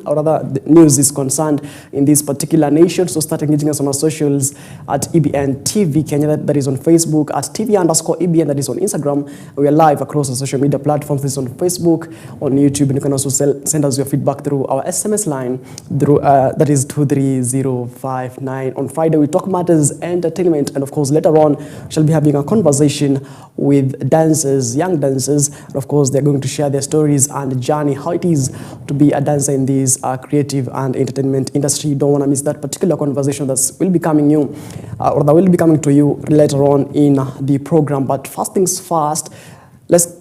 or rather the news is concerned in this particular nation. So start engaging us on our socials at EBN TV Kenya, that is on Facebook, at TV_EBN, that is on Instagram. We are live across the social media platforms. This is on Facebook, on YouTube, and you can also send us your feedback through our SMS line, through, that is 23059. On Friday, we talk matters entertainment, and of course later on we shall be having a conversation with dancers, young dancers, and of course they're going to share their stories and journey, how it is to be a dancer in this creative and entertainment industry. You don't want to miss that particular conversation that will be coming to you later on in the program. But first things first, let's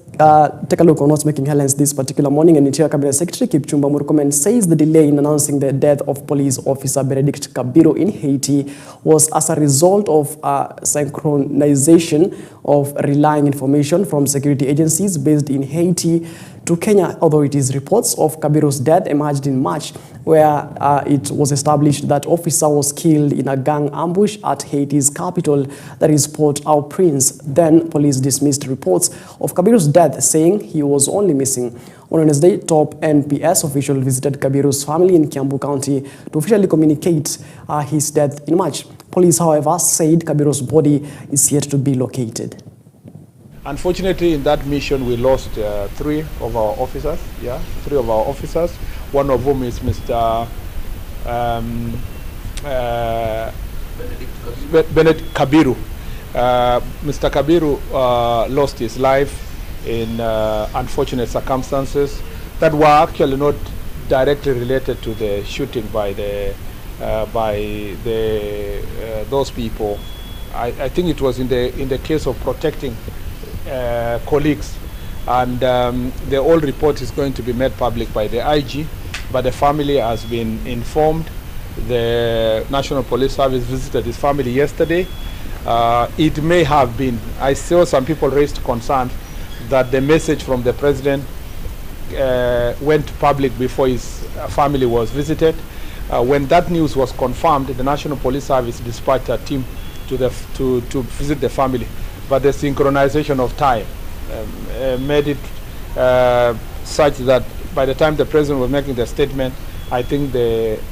take a look on what's making headlines this particular morning. And Interior Cabinet Secretary Kipchumba Murkomen says the delay in announcing the death of police officer Benedict Kabiru in Haiti was as a result of synchronization of relying information from security agencies based in Haiti to Kenya authorities. Reports of Kabiru's death emerged in March, where it was established that officer was killed in a gang ambush at Haiti's capital, that is Port-au-Prince. Then police dismissed reports of Kabiru's death, saying he was only missing. On Wednesday, top NPS official visited Kabiru's family in Kiambu County to officially communicate his death in March. Police, however, said Kabiru's body is yet to be located. Unfortunately, in that mission, we lost three of our officers. One of whom is Mr. Benedict Kabiru. Mr. Kabiru lost his life in unfortunate circumstances that were actually not directly related to the shooting by those people. I think it was in the case of protecting colleagues, and the whole report is going to be made public by the IG, but the family has been informed. The National Police Service visited his family yesterday. It may have been, I saw some people raised concern that the message from the president went public before his family was visited. When that news was confirmed, the National Police Service dispatched a team to visit the family. But the synchronization of time made it such that by the time the president was making the statement, I think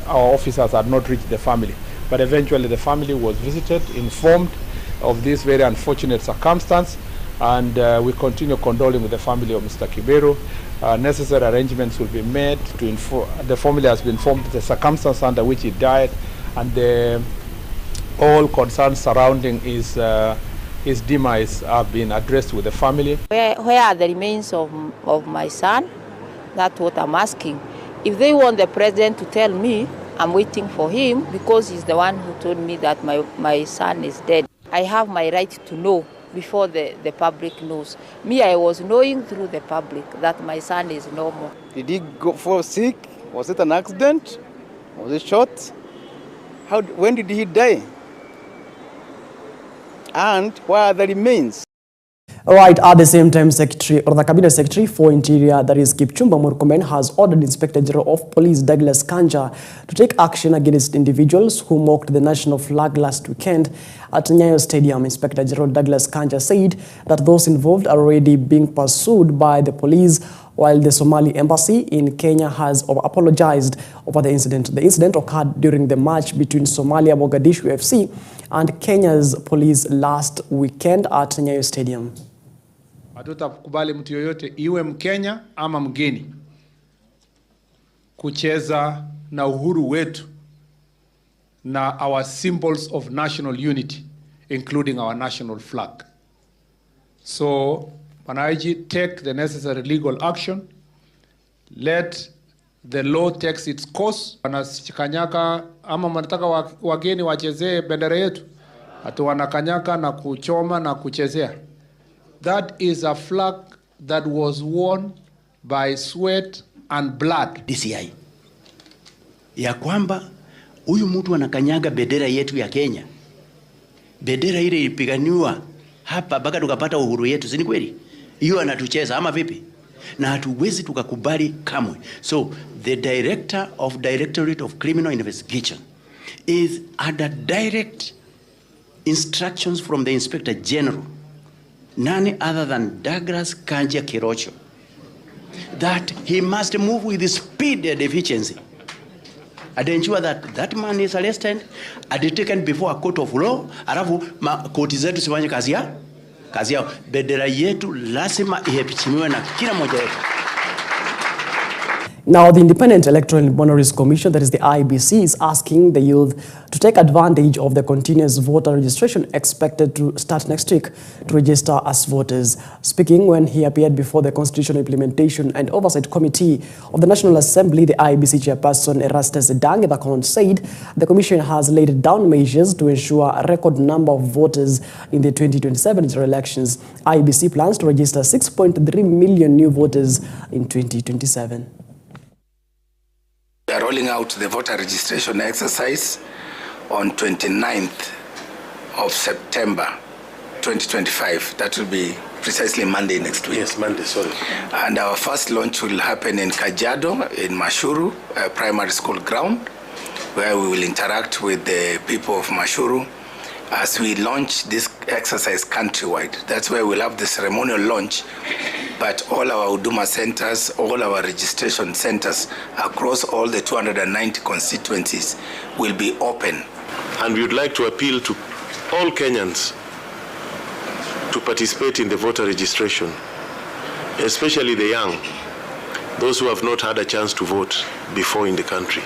our officers had not reached the family. But eventually the family was visited, informed of this very unfortunate circumstance, and we continue condoling with the family of Mr. Kabiru. Necessary arrangements will be made to inform. The family has been informed of the circumstance under which he died, and all concerns surrounding his demise have been addressed with the family. Where are the remains of my son? That's what I'm asking. If they want the president to tell me, I'm waiting for him, because he's the one who told me that my son is dead. I have my right to know before the public knows. Me, I was knowing through the public that my son is normal. Did he fall sick? Was it an accident? Was he shot? When did he die? And where are the remains? All right, at the same time, the Cabinet Secretary for Interior, that is Kipchumba Murkomen, has ordered Inspector General of Police Douglas Kanja to take action against individuals who mocked the national flag last weekend at Nyayo Stadium. Inspector General Douglas Kanja said that those involved are already being pursued by the police, while the Somali embassy in Kenya has apologized over the incident. The incident occurred during the match between Somalia Mogadishu FC and Kenya's police last weekend at Nyayo Stadium. Hatutakubali mtu yoyote, iwe Mkenya ama mgeni, kucheza na uhuru wetu na our symbols of national unity, including our national flag. So, Panaiji, take the necessary legal action. Let the law take its course. Wanakanyaka ama wanataka wageni wachezee bendera yetu, atu wanakanyaka na kuchoma na kuchezea. That is a flag that was worn by sweat and blood. DCI ya kwamba huyu mtu anakanyaga bendera yetu ya Kenya, bendera ile ilipiganiwa hapa mpaka tukapata uhuru yetu, si ni kweli? Hiyo anatucheza ama vipi? Na hatuwezi tukakubali kamwe. So the Directorate of Criminal Investigation is under direct instructions from the Inspector General, none other than Douglas Kanja Kirocho, that he must move with speed and efficiency and ensure that that man is arrested and taken before a court of law. Alafu koti zetu sifanye kazi yao. Bendera yetu lazima iheshimiwe na kila mmoja wetu. Now, the Independent Electoral Boundaries Commission, that is the IEBC, is asking the youth to take advantage of the continuous voter registration expected to start next week to register as voters. Speaking when he appeared before the Constitutional Implementation and Oversight Committee of the National Assembly, the IEBC chairperson Erastus Dange said the commission has laid down measures to ensure a record number of voters in the 2027 general elections. IEBC plans to register 6.3 million new voters in 2027. We are rolling out the voter registration exercise on 29th of September 2025. That will be precisely Monday next week. Yes, Monday, sorry. And our first launch will happen in Kajiado, in Mashuru, a primary school ground, where we will interact with the people of Mashuru as we launch this exercise countrywide. That's where we'll have the ceremonial launch, but all our Huduma centers, all our registration centers across all the 290 constituencies will be open. And we would like to appeal to all Kenyans to participate in the voter registration, especially the young, those who have not had a chance to vote before in the country.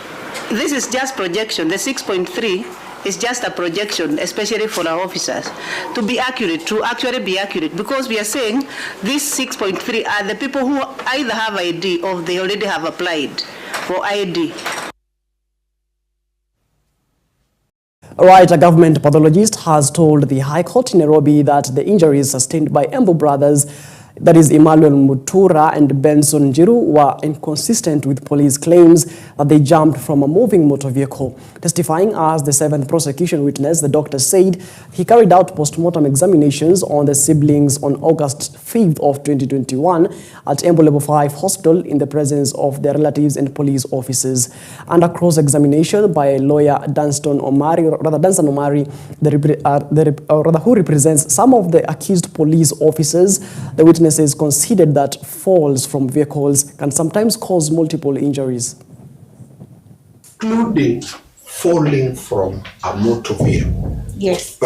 This is just projection. The 6.3 is just a projection, especially for our officers, to be accurate, to actually be accurate, because we are saying these 6.3 are the people who either have ID or they already have applied for ID. All right, a government pathologist has told the High Court in Nairobi that the injuries sustained by Embu brothers, that is Emmanuel Mutura and Benson Jiru, were inconsistent with police claims that they jumped from a moving motor vehicle. Testifying as the seventh prosecution witness, the doctor said he carried out post-mortem examinations on the siblings on August 5th of 2021 at Embu Level 5 Hospital in the presence of their relatives and police officers. Under cross-examination by lawyer Dunstan Omari, who represents some of the accused police officers, the witnesses considered that falls from vehicles can sometimes cause multiple injuries. Including falling from a motor vehicle. Yes.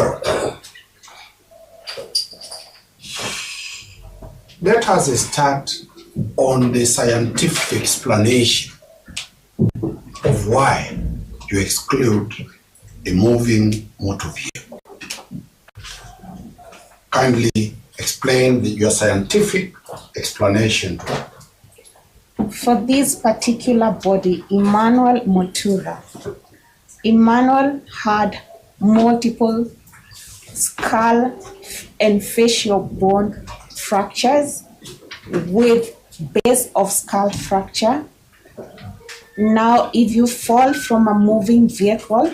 Let us start on the scientific explanation of why you exclude a moving motor vehicle. Kindly explain your scientific explanation. For this particular body, Emmanuel Mutura, Emmanuel had multiple skull and facial bone fractures with base of skull fracture. Now, if you fall from a moving vehicle,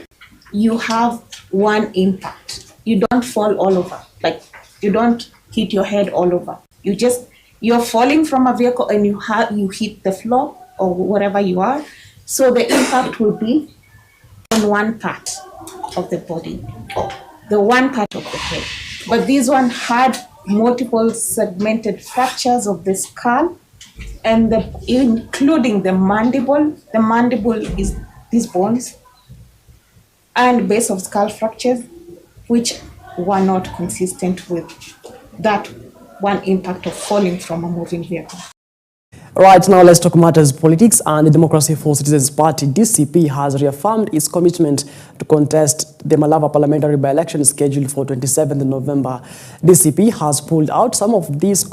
you have one impact. You don't fall all over, like you don't hit your head all over. You're falling from a vehicle and you hit the floor or wherever you are. So the impact will be on one part of the body, the one part of the head. But this one had multiple segmented fractures of the skull, and including the mandible. The mandible is these bones, and base of skull fractures, which were not consistent with that one impact of falling from a moving vehicle. Right, now let's talk matters politics. And the Democracy for Citizens Party, DCP, has reaffirmed its commitment to contest the Malava parliamentary by-election scheduled for 27th November. DCP has pulled out some of these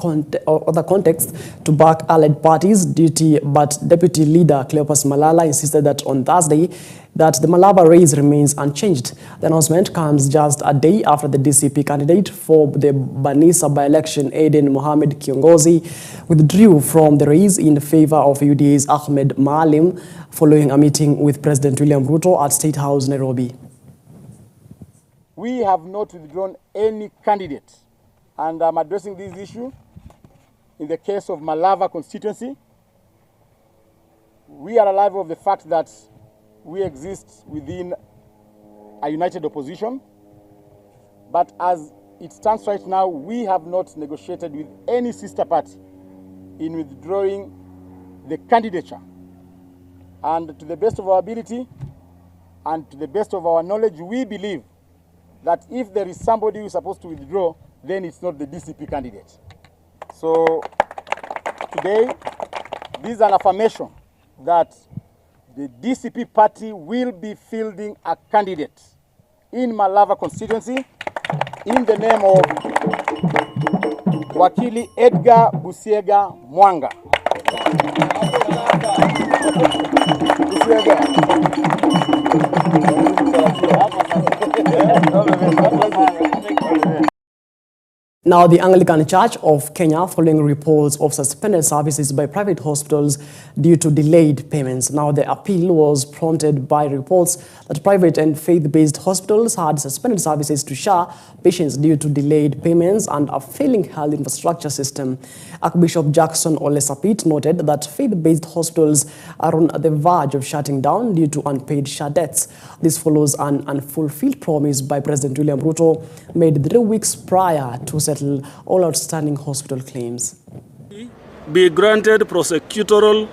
other contexts to back allied parties' duty, but Deputy Leader Cleopas Malala insisted that on Thursday that the Malava race remains unchanged. The announcement comes just a day after the DCP candidate for the Banisa by-election, Aden Mohamed Kiongozi, withdrew from the race in favor of UDA's Ahmed Maalim following a meeting with President William Ruto at State House, Nairobi. We have not withdrawn any candidate, and I'm addressing this issue in the case of Malava constituency. We are alive of the fact that we exist within a united opposition, but as it stands right now, we have not negotiated with any sister party in withdrawing the candidature. And to the best of our ability and to the best of our knowledge, we believe that if there is somebody who is supposed to withdraw, then it's not the DCP candidate. So today, this is an affirmation that the DCP party will be fielding a candidate in Malava constituency in the name of Wakili Edgar Busiega Mwanga. Now, the Anglican Church of Kenya, following reports of suspended services by private hospitals due to delayed payments. Now, the appeal was prompted by reports that private and faith-based hospitals had suspended services to SHA patients due to delayed payments and a failing health infrastructure system. Archbishop Jackson Olesapit noted that faith-based hospitals are on the verge of shutting down due to unpaid SHA debts. This follows an unfulfilled promise by President William Ruto made 3 weeks prior to settle all outstanding hospital claims. Be granted prosecutorial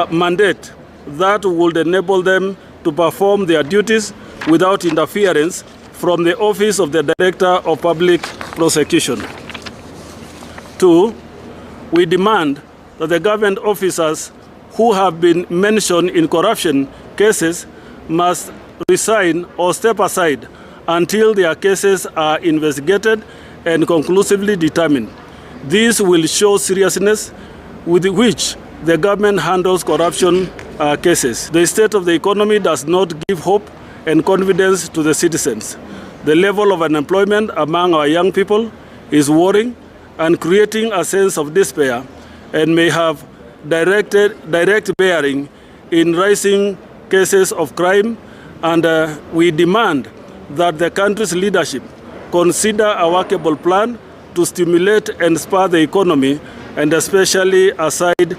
mandate that would enable them to perform their duties without interference from the Office of the Director of Public Prosecution. 2, we demand that the government officers who have been mentioned in corruption cases must resign or step aside until their cases are investigated and conclusively determined. This will show seriousness with which the government handles corruption cases. The state of the economy does not give hope and confidence to the citizens. The level of unemployment among our young people is worrying and creating a sense of despair and may have direct bearing in rising cases of crime, and we demand that the country's leadership consider a workable plan to stimulate and spur the economy, and especially aside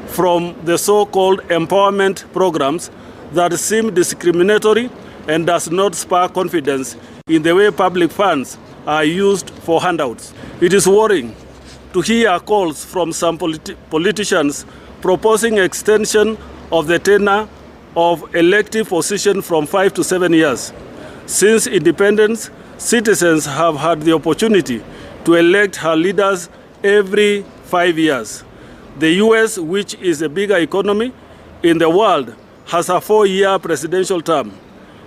from the so-called empowerment programs that seem discriminatory and does not spur confidence in the way public funds are used for handouts. It is worrying to hear calls from some politicians proposing extension of the tenure of elective position from 5 to 7 years. Since independence, citizens have had the opportunity to elect her leaders every 5 years. The US, which is a bigger economy in the world, has a 4-year presidential term.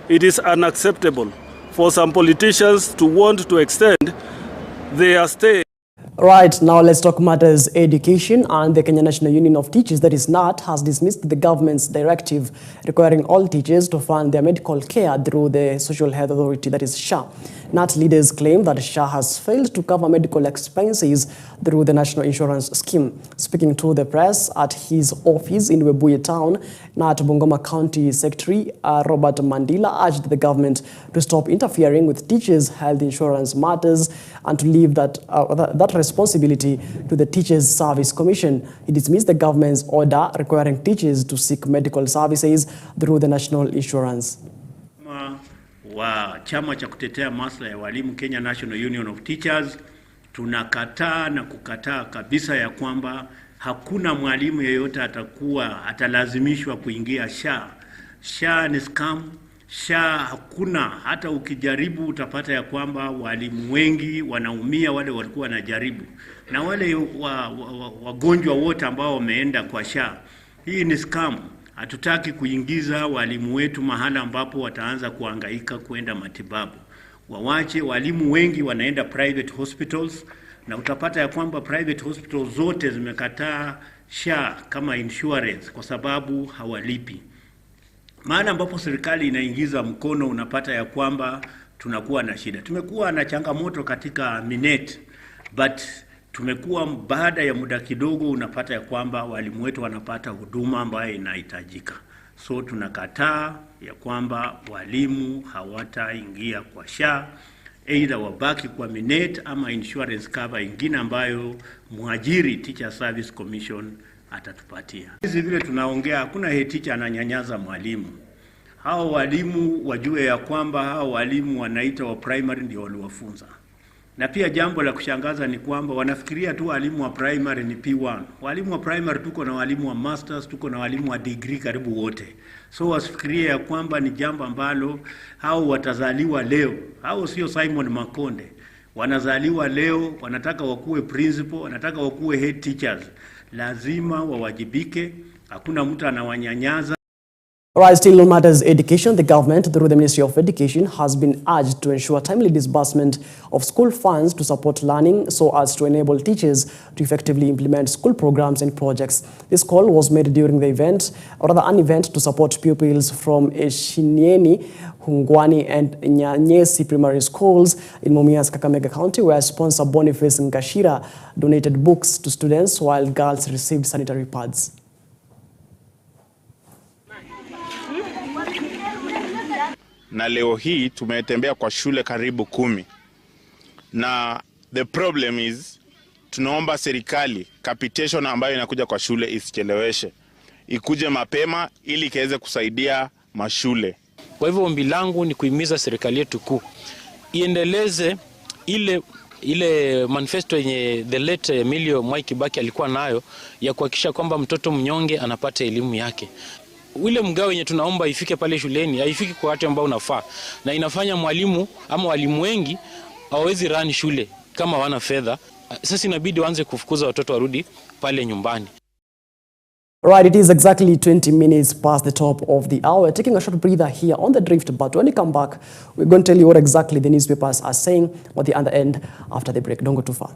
It is unacceptable for some politicians to want to extend their stay. Right, now let's talk matters education. And the Kenya National Union of Teachers, that is NAT, has dismissed the government's directive requiring all teachers to fund their medical care through the Social Health Authority, that is SHA. NAT leaders claim that SHA has failed to cover medical expenses through the National Insurance Scheme. Speaking to the press at his office in Webuye Town, NAT Bungoma County Secretary Robert Mandila urged the government to stop interfering with teachers' health insurance matters and to leave that responsibility to the Teachers Service Commission. He dismissed the government's order requiring teachers to seek medical services through the National Insurance. Wa chama cha kutetea maslahi ya walimu Kenya National Union of Teachers, tunakataa na kukataa kabisa ya kwamba hakuna mwalimu yeyote atalazimishwa kuingia SHA. SHA ni scam. SHA hakuna, hata ukijaribu utapata ya kwamba walimu wengi wanaumia, wale walikuwa wanajaribu, na wale wagonjwa wote ambao wameenda kwa SHA. Hii ni scam. Hatutaki kuingiza walimu wetu mahala ambapo wataanza kuhangaika kuenda matibabu. Wawache, walimu wengi wanaenda private hospitals, na utapata ya kwamba private hospitals zote zimekataa SHA kama insurance kwa sababu hawalipi. Maana ambapo serikali inaingiza mkono, unapata ya kwamba tunakuwa na shida. Tumekuwa na changamoto katika Minet, but tumekuwa baada ya muda kidogo unapata ya kwamba walimu wetu wanapata huduma ambayo inahitajika. So tunakataa ya kwamba walimu hawataingia kwa SHA, either wabaki kwa Minet ama insurance cover ingine ambayo mwajiri Teacher Service Commission atatupatia. Hizi vile tunaongea, hakuna teacher ananyanyaza mwalimu. Hao walimu wajue ya kwamba hao walimu wanaita wa primary ndio waliwafunza. Na pia jambo la kushangaza ni kwamba wanafikiria tu walimu wa primary ni P1. Walimu wa primary tuko na walimu wa masters, tuko na walimu wa degree karibu wote. So wasifikirie ya kwamba ni jambo ambalo hao watazaliwa leo. Hao sio Simon Makonde. Wanazaliwa leo, wanataka wakuwe principal, wanataka wakuwe head teachers. Lazima wawajibike, hakuna mtu anawanyanyaza. Right, still on matters education, the government, through the Ministry of Education, has been urged to ensure timely disbursement of school funds to support learning so as to enable teachers to effectively implement school programs and projects. This call was made during the event, or rather an event to support pupils from Eshinieni, Hungwani and Nyanyesi primary schools in Mumias, Kakamega County, where sponsor Boniface Nkashira donated books to students while girls received sanitary pads. Na leo hii tumetembea kwa shule karibu 10. Na the problem is tunaomba serikali capitation ambayo inakuja kwa shule isicheleweshe. Ikuje mapema ili ikaweze kusaidia mashule. Kwa hivyo ombi langu ni kuhimiza serikali yetu kuu iendeleze ile manifesto yenye the late Emilio Mwai Kibaki alikuwa nayo ya kuhakikisha kwamba mtoto mnyonge anapata elimu yake. Ule mgao wenye tunaomba ifike pale shuleni, haifiki kwa watu ambao unafaa. Na inafanya mwalimu ama walimu wengi hawawezi run shule kama wana fedha. Sasa inabidi waanze kufukuza watoto warudi pale nyumbani. Right, it is exactly 20 minutes past the top of the hour. Taking a short breather here on the drift, but when we come back, we're going to tell you what exactly the newspapers are saying at the other end after the break. Don't go too far.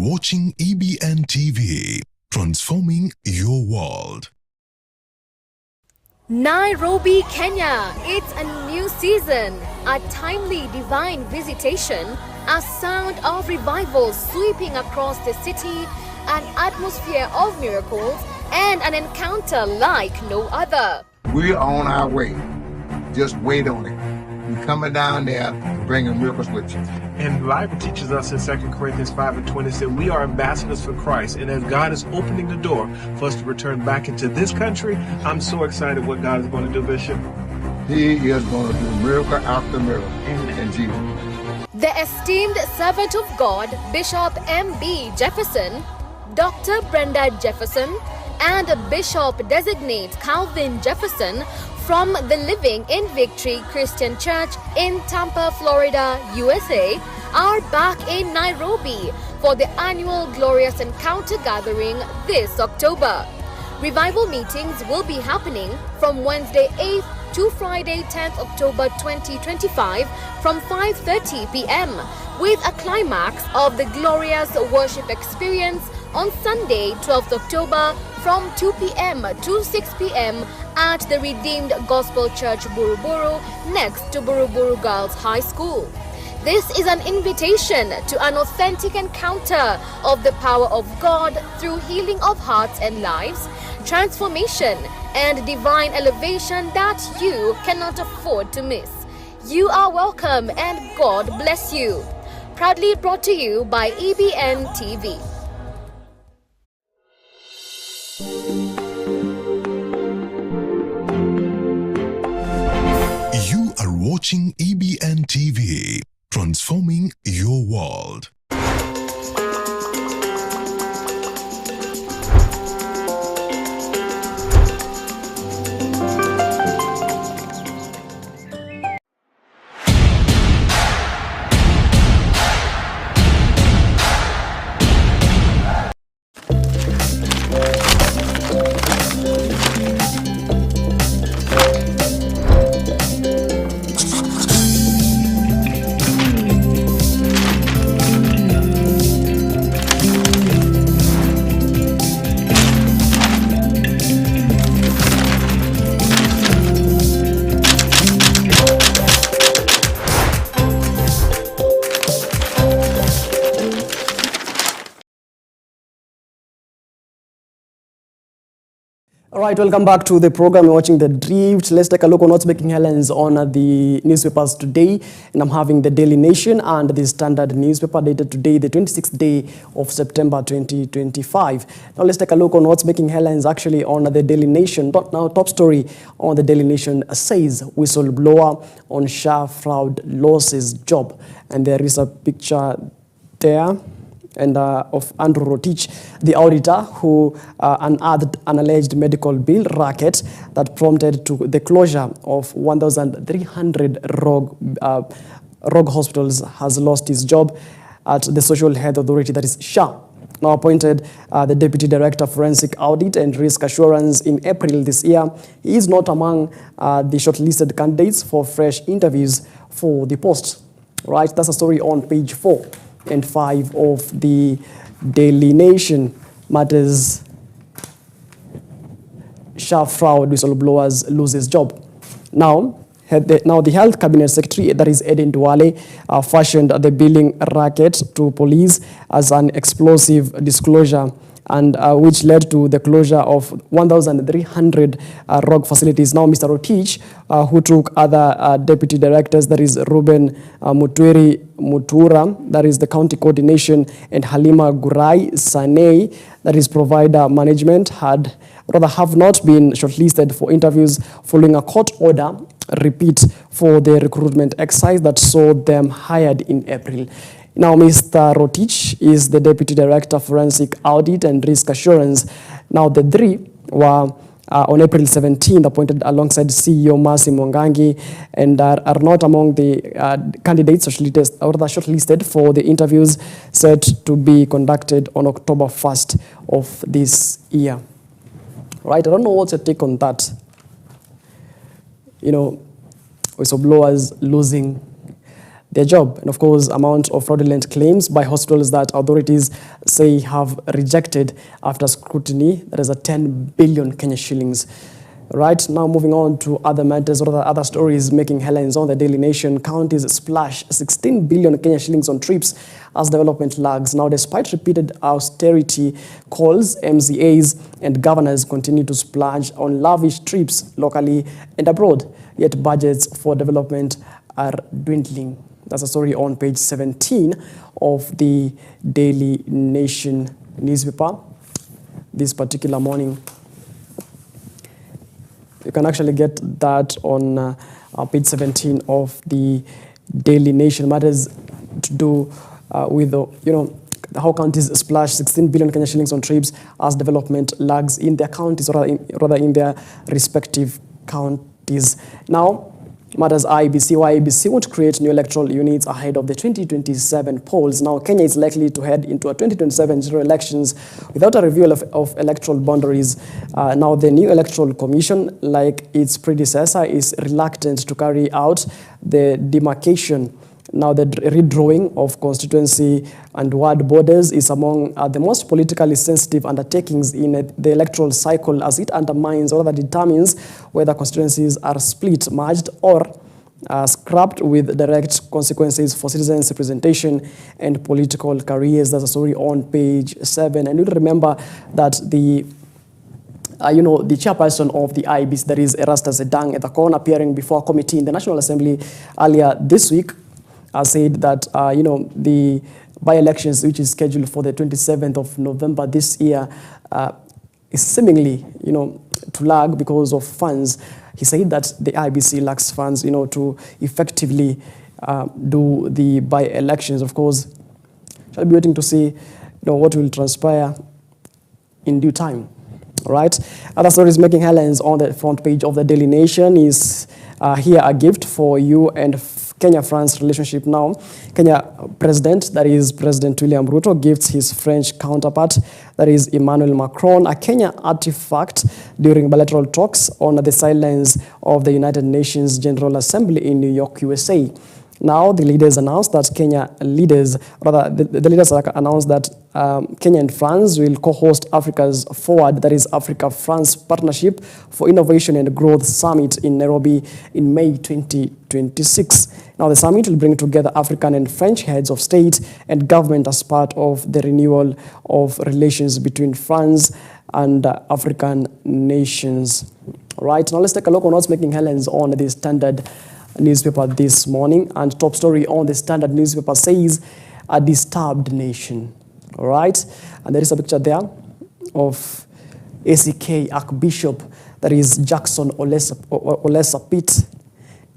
Watching EBN TV, transforming your world. Nairobi, Kenya. It's a new season, a timely divine visitation, a sound of revival sweeping across the city, an atmosphere of miracles, and an encounter like no other. We're on our way. Just wait on it. We're coming down there and bringing miracles with you. And the Bible teaches us in 2 Corinthians 5:20 that we are ambassadors for Christ. And as God is opening the door for us to return back into this country, I'm so excited what God is going to do, Bishop. He is going to do miracle after miracle in Jesus. The esteemed servant of God, Bishop M.B. Jefferson, Dr. Brenda Jefferson, and Bishop-designate Calvin Jefferson from the Living in Victory Christian Church in Tampa, Florida, USA, are back in Nairobi for the annual Glorious Encounter Gathering this October. Revival meetings will be happening from Wednesday 8th to Friday 10th October 2025 from 5:30 p.m. with a climax of the glorious worship experience on Sunday 12th October from 2 p.m. to 6 p.m. at the Redeemed Gospel Church Buruburu next to Buruburu Girls High School. This is an invitation to an authentic encounter of the power of God through healing of hearts and lives, transformation, and divine elevation that you cannot afford to miss. You are welcome and God bless you. Proudly brought to you by EBN TV. You are watching EBN TV, transforming your world. All right, welcome back to the program. You're watching The Drift. Let's take a look on what's making headlines on the newspapers today. And I'm having the Daily Nation and the Standard newspaper dated today, the 26th day of September 2025. Now let's take a look on what's making headlines actually on the Daily Nation. Now, top story on the Daily Nation says whistleblower on SHA fraud loses job. And there is a picture there and of Andrew Rotich, the auditor who unearthed an alleged medical bill racket that prompted to the closure of 1,300 rogue hospitals, has lost his job at the Social Health Authority, that is SHA. Now appointed the Deputy Director of Forensic Audit and Risk Assurance in April this year. He is not among the shortlisted candidates for fresh interviews for the post. Right, that's a story on page 4 and 5 of the Daily Nation. Matters SHA fraud whistleblowers loses job. Now the Health Cabinet Secretary, that is Eden Duale, fashioned the billing racket to police as an explosive disclosure, and which led to the closure of 1,300 rogue facilities. Now, Mr. Rotich, who took other deputy directors, that is Ruben Mutwiri Mutura, that is the county coordination, and Halima Gurai Sanei, that is provider management, have not been shortlisted for interviews following a court order repeat for the recruitment exercise that saw them hired in April. Now, Mr. Rotich is the Deputy Director of Forensic Audit and Risk Assurance. Now, the three were on April 17th appointed alongside CEO Mercy Mwangangi and are not among the candidates shortlisted for the interviews set to be conducted on October 1st of this year. Right, I don't know what's your take on that. You know, whistleblowers losing their job, and of course amount of fraudulent claims by hospitals that authorities say have rejected after scrutiny, that is a 10 billion Kenya shillings. Right, now moving on to other matters or other stories making headlines on the Daily Nation. Counties splash 16 billion Kenya shillings on trips as development lags. Now, despite repeated austerity calls, MCAs and governors continue to splurge on lavish trips locally and abroad, yet budgets for development are dwindling. That's a story on page 17 of the Daily Nation newspaper this particular morning. You can actually get that on page 17 of the Daily Nation. Matters to do with how counties splash 16 billion Kenya shillings on trips as development lags in their counties, or rather in their respective counties. Now, matters IEBC. IEBC want to create new electoral units ahead of the 2027 polls. Now, Kenya is likely to head into a 2027 general elections without a review of electoral boundaries. Now, the new electoral commission, like its predecessor, is reluctant to carry out the demarcation. Now, the redrawing of constituency and ward borders is among the most politically sensitive undertakings in the electoral cycle, as it undermines or rather determines whether constituencies are split, merged, or scrapped, with direct consequences for citizens' representation and political careers. That's a story on page 7. And you'll remember that the chairperson of the IEBC, that is Erastus Edang Ethakon, appearing before a committee in the National Assembly earlier this week, said that, the by-elections, which is scheduled for the 27th of November this year, is seemingly, to lag because of funds. He said that the IBC lacks funds, to effectively do the by-elections. Of course, shall be waiting to see, what will transpire in due time. All right. Other stories making headlines on the front page of the Daily Nation is here a gift for you and Kenya-France relationship. Now, Kenya President, that is President William Ruto, gifts his French counterpart, that is Emmanuel Macron, a Kenya artifact during bilateral talks on the sidelines of the United Nations General Assembly in New York, USA. Now, the leaders announced that the leaders announced that Kenya and France will co-host Africa's Forward, that is Africa-France Partnership for Innovation and Growth Summit in Nairobi in May 2026. Now, the summit will bring together African and French heads of state and government as part of the renewal of relations between France and African nations. Right, now let's take a look on what's making headlines on the Standard newspaper this morning. And top story on the Standard newspaper says, a disturbed nation. All right, and there is a picture there of ACK Archbishop, that is Jackson Olesapit,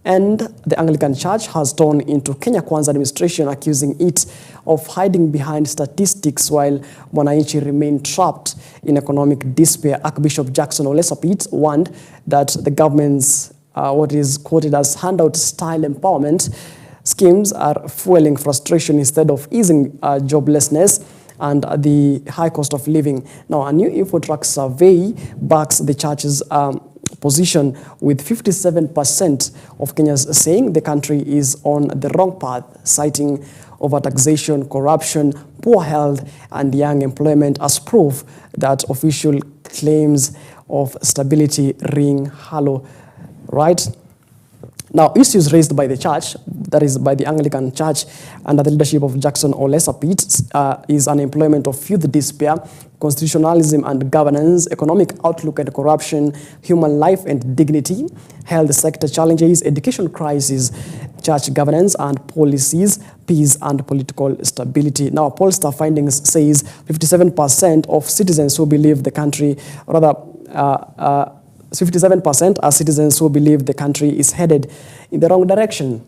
and the Anglican Church has torn into Kenya Kwanza administration, accusing it of hiding behind statistics while Wananchi remain trapped in economic despair. Archbishop Jackson Olesapit warned that the government's what is quoted as handout-style empowerment schemes are fueling frustration instead of easing joblessness and the high cost of living. Now, a new InfoTrack survey backs the church's position, with 57% of Kenyans saying the country is on the wrong path, citing overtaxation, corruption, poor health, and young employment as proof that official claims of stability ring hollow. Right? Now, issues raised by the church, that is by the Anglican Church under the leadership of Jackson Olesapit, is unemployment of youth despair, constitutionalism and governance, economic outlook and corruption, human life and dignity, health sector challenges, education crisis, church governance and policies, peace and political stability. Now, pollster findings says 57% of citizens who believe the country, 57% are citizens who believe the country is headed in the wrong direction.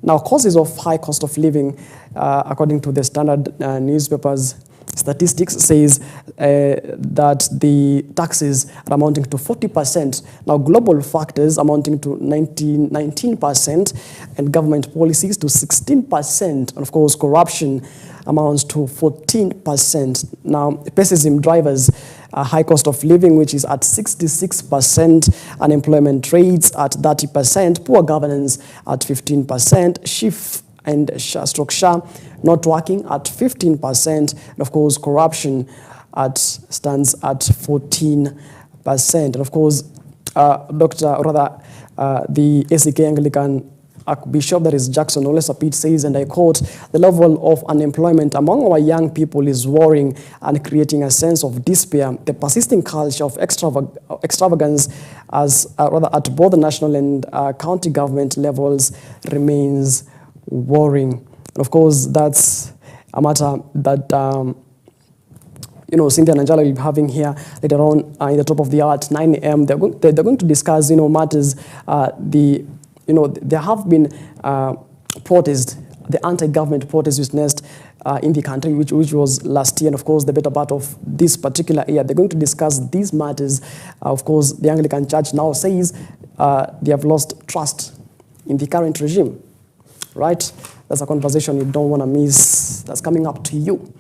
Now, causes of high cost of living, according to the Standard newspaper's statistics, says that the taxes are amounting to 40%. Now, global factors amounting to 19%, and government policies to 16%. And of course, corruption amounts to 14%. Now, pessimism drivers high cost of living, which is at 66%, unemployment rates at 30%, poor governance at 15%, shift and structure not working at 15%, and of course corruption stands at 14%. And of course, the ACK Anglican Archbishop, that is Jackson Olesapit, says, and I quote, "The level of unemployment among our young people is worrying and creating a sense of despair. The persisting culture of extravagance at both the national and county government levels remains worrying." And of course, that's a matter that Cynthia and Angela will be having here later on in the top of the hour at 9 a.m. They're going to discuss matters. There have been protests, the anti-government protests witnessed in the country, which was last year, and of course the better part of this particular year. They're going to discuss these matters. Of course, the Anglican Church now says they have lost trust in the current regime. Right? That's a conversation you don't want to miss. That's coming up to you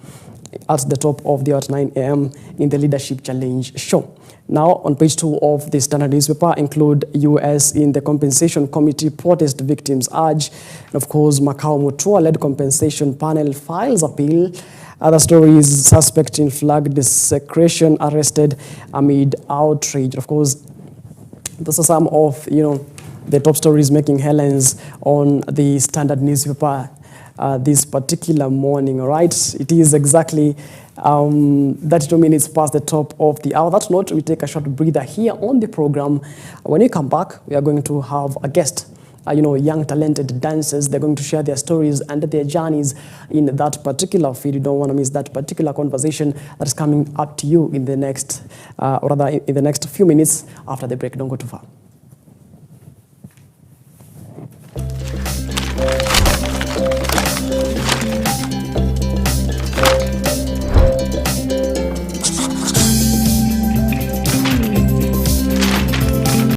at the top of the hour at 9 a.m. in the Leadership Challenge show. Now, on page 2 of the Standard newspaper include U.S. in the compensation committee, protest victims urge. And of course, Makau Mutua-led compensation panel files appeal. Other stories, suspect in flag desecration arrested amid outrage. Of course, those are some of, the top stories making headlines on the Standard newspaper this particular morning. All right, it is exactly 32 minutes past the top of the hour. That note, we take a short breather here on the program. When we come back, we are going to have a guest, young talented dancers. They're going to share their stories and their journeys in that particular field. You don't want to miss that particular conversation that is coming up to you in the next, in the next few minutes after the break. Don't go too far.